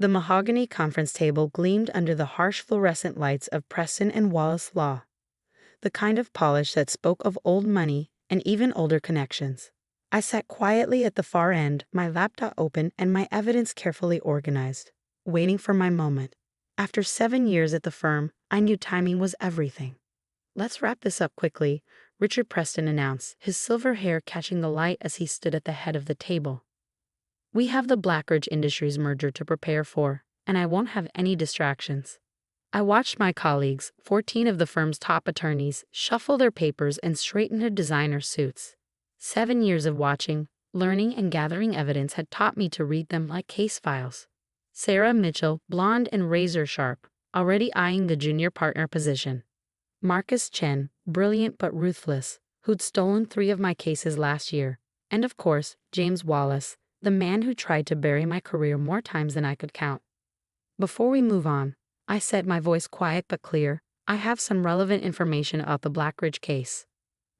The mahogany conference table gleamed under the harsh fluorescent lights of Preston and Wallace Law, the kind of polish that spoke of old money and even older connections. I sat quietly at the far end, my laptop open and my evidence carefully organized, waiting for my moment. After 7 years at the firm, I knew timing was everything. "Let's wrap this up quickly," Richard Preston announced, his silver hair catching the light as he stood at the head of the table. "We have the Blackridge Industries merger to prepare for, and I won't have any distractions." I watched my colleagues, 14 of the firm's top attorneys, shuffle their papers and straighten their designer suits. 7 years of watching, learning, and gathering evidence had taught me to read them like case files. Sarah Mitchell, blonde and razor-sharp, already eyeing the junior partner position. Marcus Chen, brilliant but ruthless, who'd stolen 3 of my cases last year. And of course, James Wallace, the man who tried to bury my career more times than I could count. "Before we move on," I said, my voice quiet but clear, "I have some relevant information about the Blackridge case."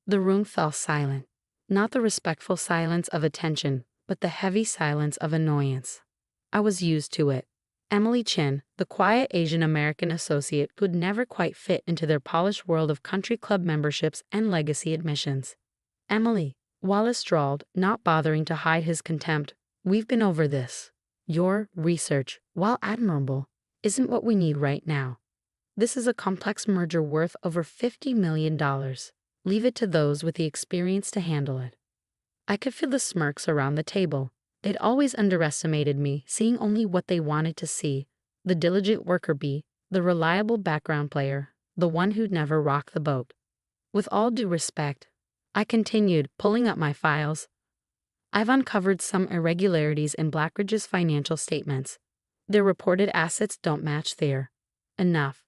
The room fell silent. Not the respectful silence of attention, but the heavy silence of annoyance. I was used to it. Emily Chen, the quiet Asian-American associate who'd never quite fit into their polished world of country club memberships and legacy admissions. "Emily," Wallace drawled, not bothering to hide his contempt, "we've been over this. Your research, while admirable, isn't what we need right now. This is a complex merger worth over $50 million. Leave it to those with the experience to handle it." I could feel the smirks around the table. They'd always underestimated me, seeing only what they wanted to see. The diligent worker bee, the reliable background player, the one who'd never rock the boat. "With all due respect," I continued, pulling up my files, "I've uncovered some irregularities in Blackridge's financial statements. Their reported assets don't match their." "Enough."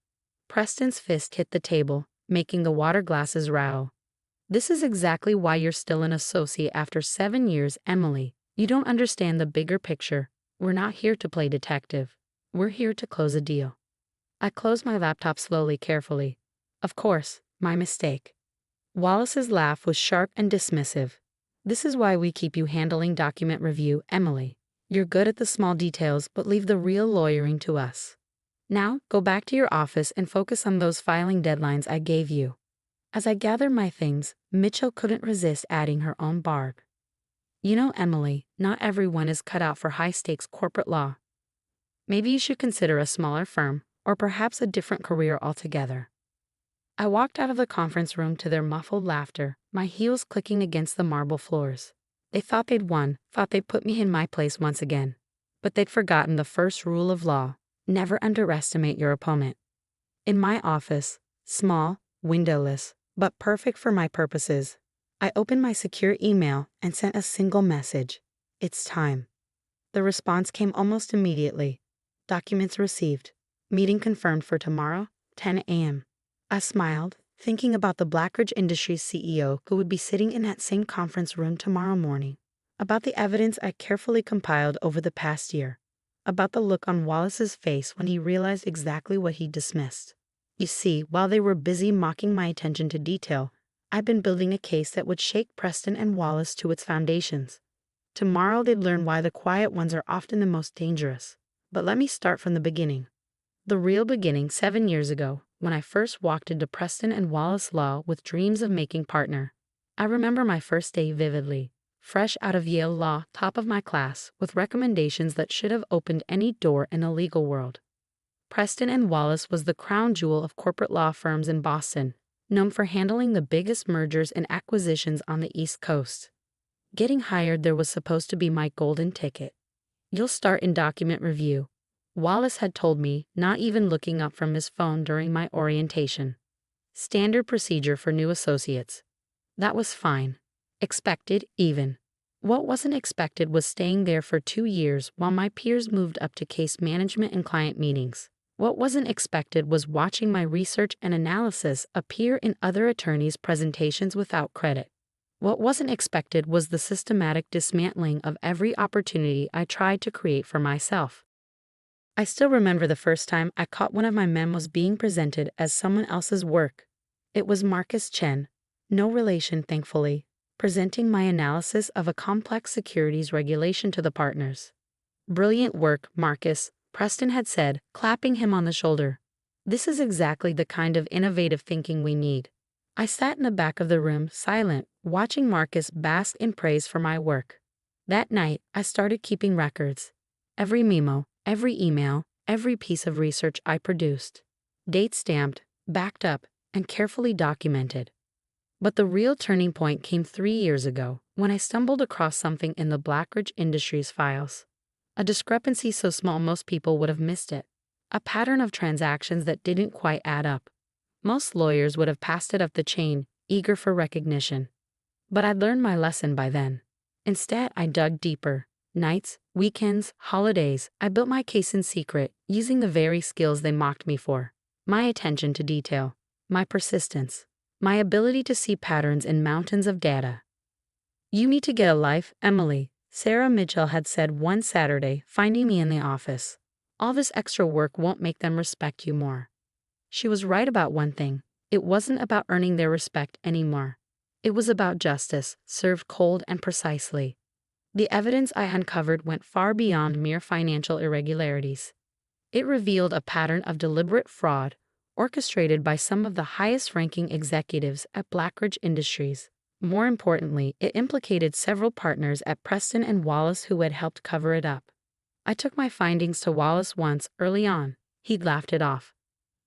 Preston's fist hit the table, making the water glasses rattle. "This is exactly why you're still an associate after 7 years, Emily. You don't understand the bigger picture. We're not here to play detective. We're here to close a deal." I closed my laptop slowly, carefully. "Of course, my mistake." Wallace's laugh was sharp and dismissive. "This is why we keep you handling document review, Emily. You're good at the small details, but leave the real lawyering to us. Now, go back to your office and focus on those filing deadlines I gave you." As I gathered my things, Mitchell couldn't resist adding her own barb. "You know, Emily, not everyone is cut out for high-stakes corporate law. Maybe you should consider a smaller firm, or perhaps a different career altogether." I walked out of the conference room to their muffled laughter, my heels clicking against the marble floors. They thought they'd won, thought they'd put me in my place once again. But they'd forgotten the first rule of law: never underestimate your opponent. In my office, small, windowless, but perfect for my purposes, I opened my secure email and sent a single message: "It's time." The response came almost immediately: "Documents received. Meeting confirmed for tomorrow, 10 a.m. I smiled, thinking about the Blackridge Industries CEO who would be sitting in that same conference room tomorrow morning, about the evidence I carefully compiled over the past year, about the look on Wallace's face when he realized exactly what he dismissed. You see, while they were busy mocking my attention to detail, I'd been building a case that would shake Preston and Wallace to its foundations. Tomorrow they'd learn why the quiet ones are often the most dangerous. But let me start from the beginning. The real beginning, 7 years ago, when I first walked into Preston and Wallace Law with dreams of making partner. I remember my first day vividly, fresh out of Yale Law, top of my class, with recommendations that should have opened any door in the legal world. Preston and Wallace was the crown jewel of corporate law firms in Boston, known for handling the biggest mergers and acquisitions on the East Coast. Getting hired there was supposed to be my golden ticket. "You'll start in document review," Wallace had told me, not even looking up from his phone during my orientation. Standard procedure for new associates. That was fine. Expected, even. What wasn't expected was staying there for 2 years while my peers moved up to case management and client meetings. What wasn't expected was watching my research and analysis appear in other attorneys' presentations without credit. What wasn't expected was the systematic dismantling of every opportunity I tried to create for myself. I still remember the first time I caught one of my memos being presented as someone else's work. It was Marcus Chen, no relation thankfully, presenting my analysis of a complex securities regulation to the partners. "Brilliant work, Marcus," Preston had said, clapping him on the shoulder. "This is exactly the kind of innovative thinking we need." I sat in the back of the room, silent, watching Marcus bask in praise for my work. That night, I started keeping records. Every memo, every email, every piece of research I produced. Date stamped, backed up, and carefully documented. But the real turning point came 3 years ago, when I stumbled across something in the Blackridge Industries files. A discrepancy so small most people would have missed it. A pattern of transactions that didn't quite add up. Most lawyers would have passed it up the chain, eager for recognition. But I'd learned my lesson by then. Instead, I dug deeper. Nights, weekends, holidays, I built my case in secret, using the very skills they mocked me for. My attention to detail, my persistence, my ability to see patterns in mountains of data. "You need to get a life, Emily," Sarah Mitchell had said one Saturday, finding me in the office. "All this extra work won't make them respect you more." She was right about one thing. It wasn't about earning their respect anymore. It was about justice, served cold and precisely. The evidence I uncovered went far beyond mere financial irregularities. It revealed a pattern of deliberate fraud, orchestrated by some of the highest-ranking executives at Blackridge Industries. More importantly, it implicated several partners at Preston and Wallace who had helped cover it up. I took my findings to Wallace once, early on. He'd laughed it off.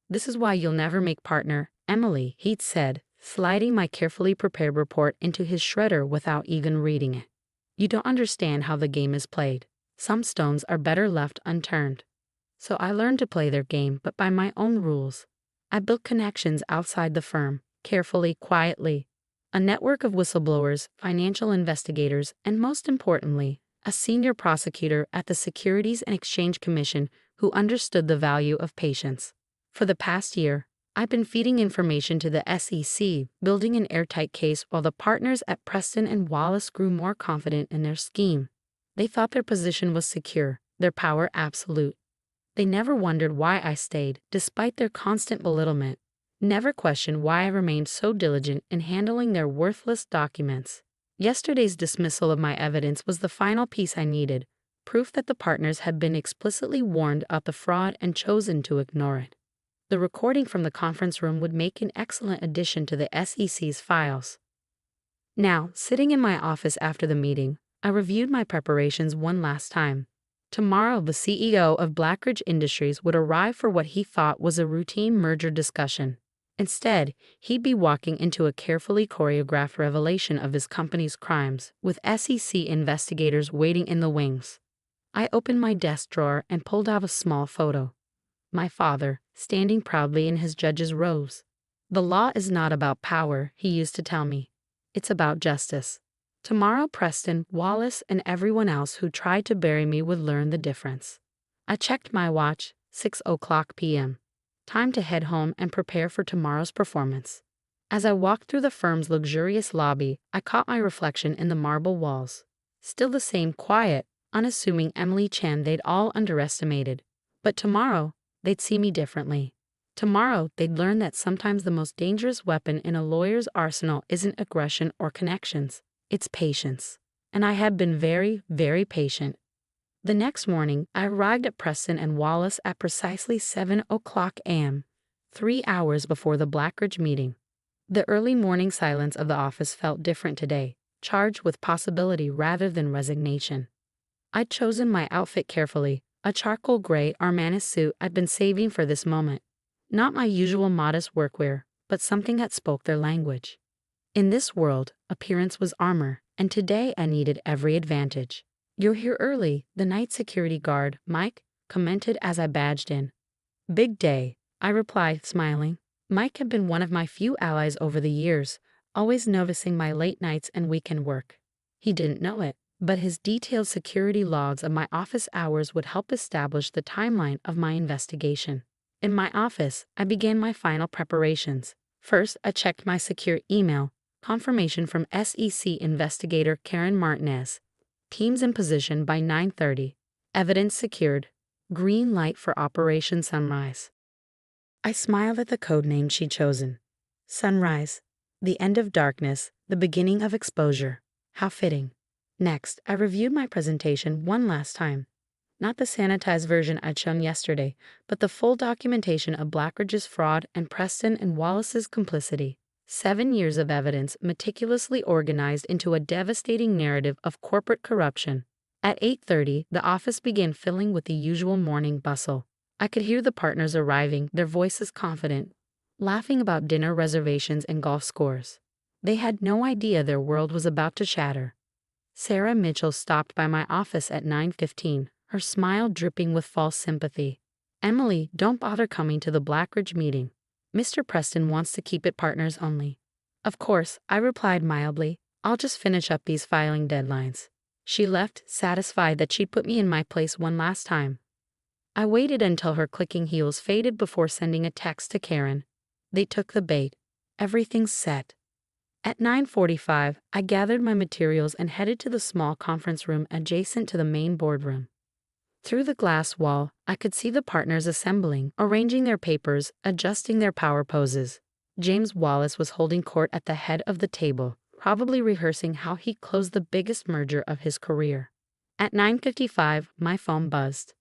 "This is why you'll never make partner, Emily," he'd said, sliding my carefully prepared report into his shredder without even reading it. "You don't understand how the game is played. Some stones are better left unturned." So I learned to play their game, but by my own rules. I built connections outside the firm, carefully, quietly. A network of whistleblowers, financial investigators, and most importantly, a senior prosecutor at the Securities and Exchange Commission who understood the value of patience. For the past year, I've been feeding information to the SEC, building an airtight case while the partners at Preston and Wallace grew more confident in their scheme. They thought their position was secure, their power absolute. They never wondered why I stayed, despite their constant belittlement. Never questioned why I remained so diligent in handling their worthless documents. Yesterday's dismissal of my evidence was the final piece I needed, proof that the partners had been explicitly warned of the fraud and chosen to ignore it. The recording from the conference room would make an excellent addition to the SEC's files. Now, sitting in my office after the meeting, I reviewed my preparations one last time. Tomorrow, the CEO of Blackridge Industries would arrive for what he thought was a routine merger discussion. Instead, he'd be walking into a carefully choreographed revelation of his company's crimes, with SEC investigators waiting in the wings. I opened my desk drawer and pulled out a small photo. My father, standing proudly in his judge's robes. "The law is not about power," he used to tell me. "It's about justice." Tomorrow, Preston, Wallace, and everyone else who tried to bury me would learn the difference. I checked my watch, 6:00 p.m. Time to head home and prepare for tomorrow's performance. As I walked through the firm's luxurious lobby, I caught my reflection in the marble walls. Still the same quiet, unassuming Emily Chan they'd all underestimated. But tomorrow, they'd see me differently. Tomorrow, they'd learn that sometimes the most dangerous weapon in a lawyer's arsenal isn't aggression or connections. It's patience. And I had been very, very patient. The next morning, I arrived at Preston and Wallace at precisely 7:00 a.m., 3 hours before the Blackridge meeting. The early morning silence of the office felt different today, charged with possibility rather than resignation. I'd chosen my outfit carefully, a charcoal gray Armani suit I'd been saving for this moment. Not my usual modest workwear, but something that spoke their language. In this world, appearance was armor, and today I needed every advantage. "You're here early," the night security guard, Mike, commented as I badged in. "Big day," I replied, smiling. Mike had been one of my few allies over the years, always noticing my late nights and weekend work. He didn't know it, but his detailed security logs of my office hours would help establish the timeline of my investigation. In my office, I began my final preparations. First, I checked my secure email, confirmation from SEC investigator Karen Martinez. Teams in position by 9:30. Evidence secured. Green light for Operation Sunrise. I smiled at the code name she'd chosen. Sunrise. The end of darkness, the beginning of exposure. How fitting. Next, I reviewed my presentation one last time. Not the sanitized version I'd shown yesterday, but the full documentation of Blackridge's fraud and Preston and Wallace's complicity. 7 years of evidence meticulously organized into a devastating narrative of corporate corruption. At 8:30, the office began filling with the usual morning bustle. I could hear the partners arriving, their voices confident, laughing about dinner reservations and golf scores. They had no idea their world was about to shatter. Sarah Mitchell stopped by my office at 9:15, her smile dripping with false sympathy. "Emily, don't bother coming to the Blackridge meeting. Mr. Preston wants to keep it partners only." "Of course," I replied mildly. "I'll just finish up these filing deadlines." She left, satisfied that she'd put me in my place one last time. I waited until her clicking heels faded before sending a text to Karen. They took the bait. Everything's set. At 9:45, I gathered my materials and headed to the small conference room adjacent to the main boardroom. Through the glass wall, I could see the partners assembling, arranging their papers, adjusting their power poses. James Wallace was holding court at the head of the table, probably rehearsing how he'd close the biggest merger of his career. At 9:55, my phone buzzed.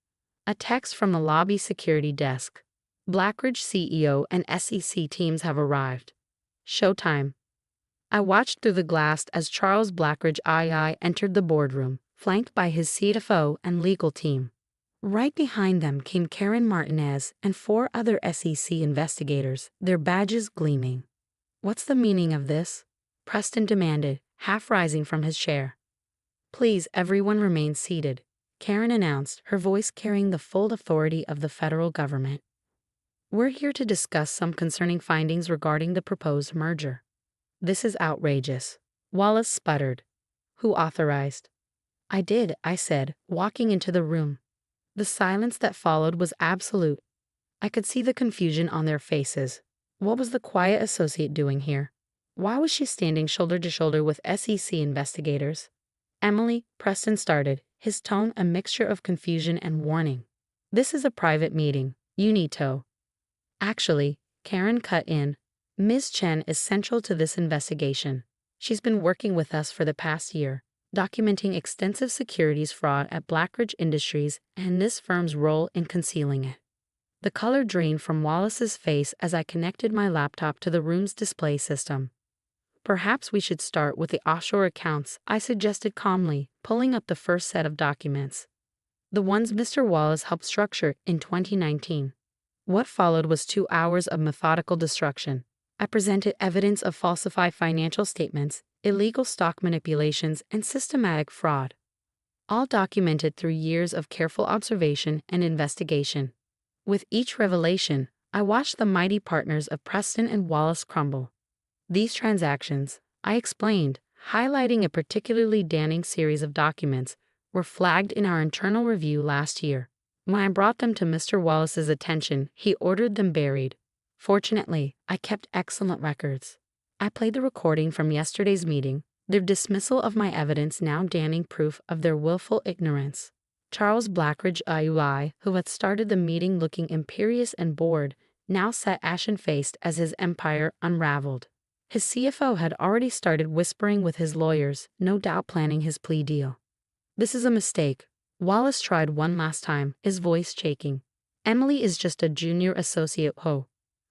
A text from the lobby security desk. "Blackridge CEO and SEC teams have arrived. Showtime." I watched through the glass as Charles Blackridge II entered the boardroom, flanked by his CFO and legal team. Right behind them came Karen Martinez and 4 other SEC investigators, their badges gleaming. "What's the meaning of this?" Preston demanded, half rising from his chair. "Please, everyone remain seated," Karen announced, her voice carrying the full authority of the federal government. "We're here to discuss some concerning findings regarding the proposed merger." "This is outrageous," Wallace sputtered. "Who authorized?" "I did," I said, walking into the room. The silence that followed was absolute. I could see the confusion on their faces. What was the quiet associate doing here? Why was she standing shoulder to shoulder with SEC investigators? "Emily," Preston started, his tone a mixture of confusion and warning. "This is a private meeting. You need to." "Actually," Karen cut in, "Ms. Chen is central to this investigation. She's been working with us for the past year, documenting extensive securities fraud at Blackridge Industries and this firm's role in concealing it." The color drained from Wallace's face as I connected my laptop to the room's display system. "Perhaps we should start with the offshore accounts," I suggested calmly, pulling up the first set of documents. "The ones Mr. Wallace helped structure in 2019. What followed was 2 hours of methodical destruction. I presented evidence of falsified financial statements, illegal stock manipulations, and systematic fraud, all documented through years of careful observation and investigation. With each revelation, I watched the mighty partners of Preston and Wallace crumble. These transactions, I explained, highlighting a particularly damning series of documents, were flagged in our internal review last year. When I brought them to Mr. Wallace's attention, he ordered them buried. Fortunately, I kept excellent records. I played the recording from yesterday's meeting, their dismissal of my evidence now damning proof of their willful ignorance. Charles Blackridge II, who had started the meeting looking imperious and bored, now sat ashen-faced as his empire unraveled. His CFO had already started whispering with his lawyers, no doubt planning his plea deal. "This is a mistake." Wallace tried one last time, his voice shaking. "Emily is just a junior associate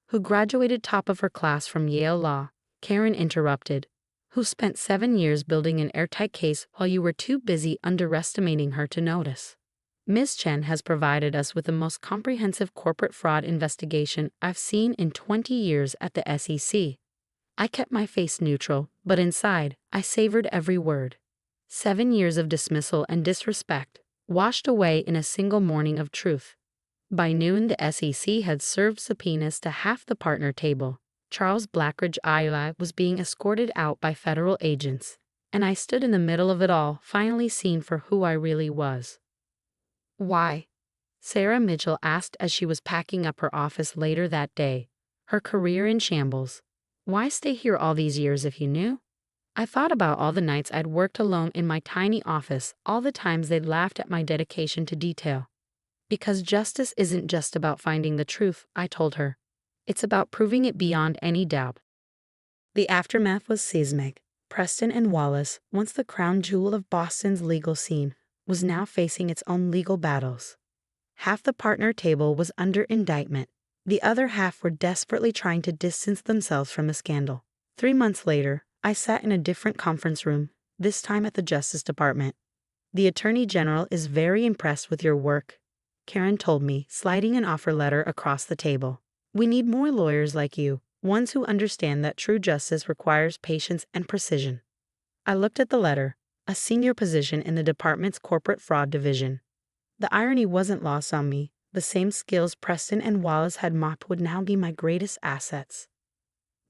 who graduated top of her class from Yale Law," Karen interrupted, "who spent 7 years building an airtight case while you were too busy underestimating her to notice. Ms. Chen has provided us with the most comprehensive corporate fraud investigation I've seen in 20 years at the SEC." I kept my face neutral, but inside, I savored every word. 7 years of dismissal and disrespect, washed away in a single morning of truth. By noon, the SEC had served subpoenas to half the partner table. Charles Blackridge II was being escorted out by federal agents, and I stood in the middle of it all, finally seen for who I really was. "Why?" Sarah Mitchell asked as she was packing up her office later that day, her career in shambles. "Why stay here all these years if you knew?" I thought about all the nights I'd worked alone in my tiny office, all the times they'd laughed at my dedication to detail. "Because justice isn't just about finding the truth," I told her. "It's about proving it beyond any doubt." The aftermath was seismic. Preston and Wallace, once the crown jewel of Boston's legal scene, was now facing its own legal battles. Half the partner table was under indictment. The other half were desperately trying to distance themselves from the scandal. 3 months later, I sat in a different conference room, this time at the Justice Department. "The Attorney General is very impressed with your work," Karen told me, sliding an offer letter across the table. "We need more lawyers like you, ones who understand that true justice requires patience and precision." I looked at the letter, a senior position in the department's corporate fraud division. The irony wasn't lost on me. The same skills Preston and Wallace had mocked would now be my greatest assets.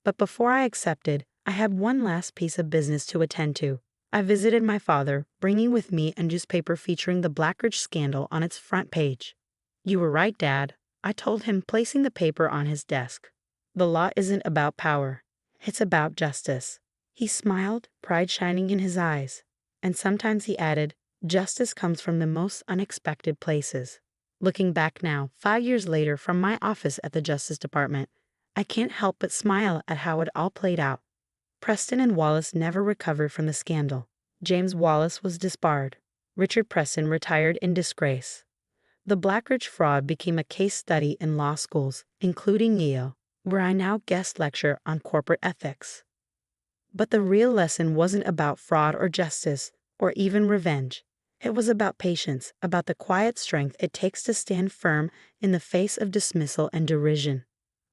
But before I accepted, I had one last piece of business to attend to. I visited my father, bringing with me a newspaper featuring the Blackridge scandal on its front page. "You were right, Dad," I told him, placing the paper on his desk. "The law isn't about power. It's about justice." He smiled, pride shining in his eyes. And sometimes he added, "Justice comes from the most unexpected places." Looking back now, 5 years later, from my office at the Justice Department, I can't help but smile at how it all played out. Preston and Wallace never recovered from the scandal. James Wallace was disbarred. Richard Preston retired in disgrace. The Blackridge fraud became a case study in law schools, including Yale, where I now guest lecture on corporate ethics. But the real lesson wasn't about fraud or justice, or even revenge. It was about patience, about the quiet strength it takes to stand firm in the face of dismissal and derision.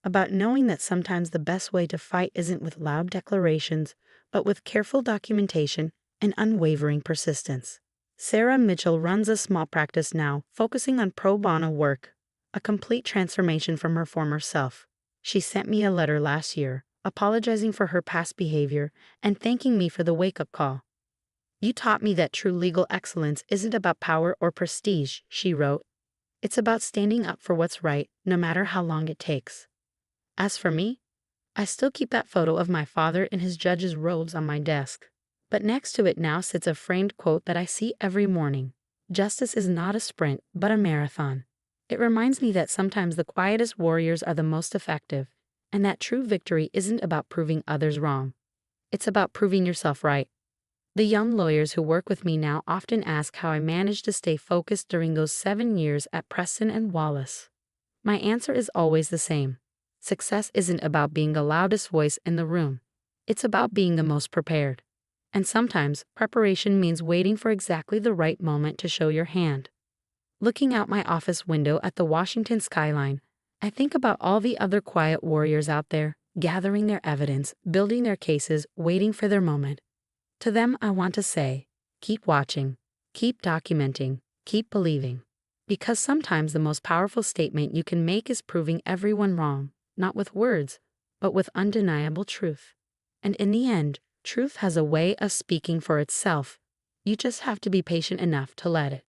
About knowing that sometimes the best way to fight isn't with loud declarations, but with careful documentation and unwavering persistence. Sarah Mitchell runs a small practice now, focusing on pro bono work, a complete transformation from her former self. She sent me a letter last year, apologizing for her past behavior and thanking me for the wake-up call. "You taught me that true legal excellence isn't about power or prestige," she wrote. "It's about standing up for what's right, no matter how long it takes." As for me, I still keep that photo of my father in his judge's robes on my desk. But next to it now sits a framed quote that I see every morning. "Justice is not a sprint, but a marathon." It reminds me that sometimes the quietest warriors are the most effective, and that true victory isn't about proving others wrong. It's about proving yourself right. The young lawyers who work with me now often ask how I managed to stay focused during those 7 years at Preston and Wallace. My answer is always the same. Success isn't about being the loudest voice in the room. It's about being the most prepared. And sometimes, preparation means waiting for exactly the right moment to show your hand. Looking out my office window at the Washington skyline, I think about all the other quiet warriors out there, gathering their evidence, building their cases, waiting for their moment. To them, I want to say, keep watching, keep documenting, keep believing. Because sometimes the most powerful statement you can make is proving everyone wrong, not with words, but with undeniable truth. And in the end, truth has a way of speaking for itself. You just have to be patient enough to let it.